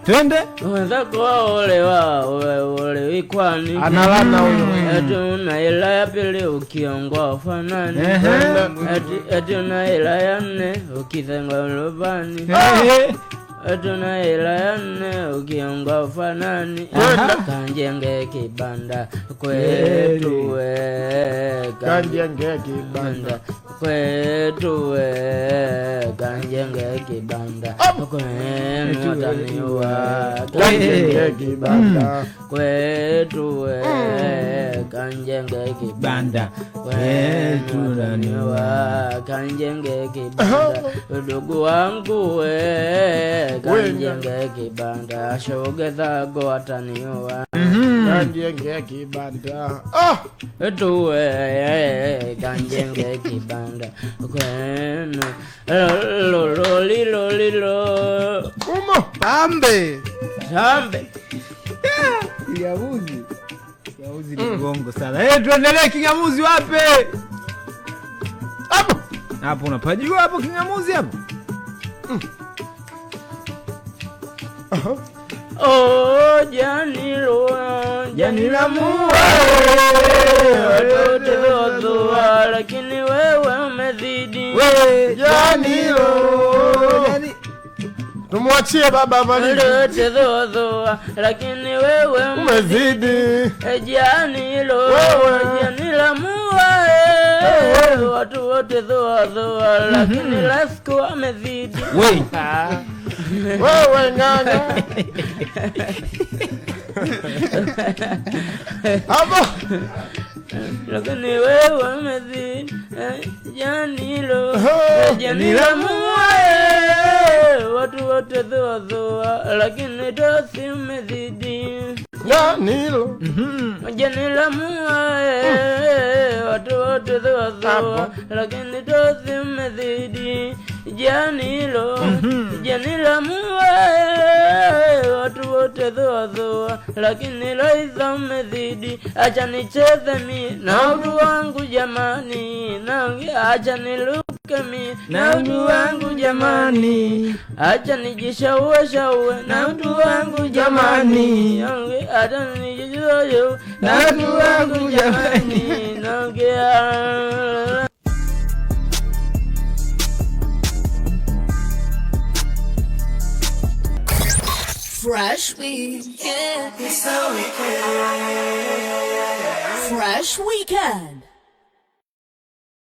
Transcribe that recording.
Twende. Wenzako ole kwani Analana huyo. Eti una hela ya pili ukiongofa nani? Eti una hela ya nne ukithenga ulubani. Eti una hela ya nne ukiongofa nani? Kanjenge kibanda kwetu we. Kanjenge kibanda kwetu we. Kanjenge kibanda kwenu wataniwa. Kanjenge kibanda kwetu we. Kanjenge kibanda kwetu wataniwa. Kanjenge kibanda ndugu wangu we. Kanjenge kibanda shoge zago wataniwa. Kanjenge kibanda tuwe kanjenge kibanda kwenu lolo Kumo Sambe Kingamuzi ni gongo sana. Tuendelee. Kingamuzi wape hapo unapajua hapo Kingamuzi hapo. Janila muwe watote dhoa lakini wewe umezidi. Janilo tumwachie baba mali. Watote dhoa lakini wewe umezidi. Janilo Janila muwe watu wote dhoa lakini Lasco amezidi. Wewe nganga hapo lakini wewe umezidi. Janilo Janila muwe watu wote dhoa lakini Dosi umezidi. Janilo Janila muwe watu wote dhoa lakini Dosi umezidi. Janilo Janila muwe watu wote dhoa lakini Loiza umezidi. Acha nicheze mi na udu wangu jamani, acha niluke mi na udu wangu jamani, acha nijishaue na udu wangu jamani, acha nijishaue na udu wangu jamani, naongea. Fresh Weekend. Fresh Weekend.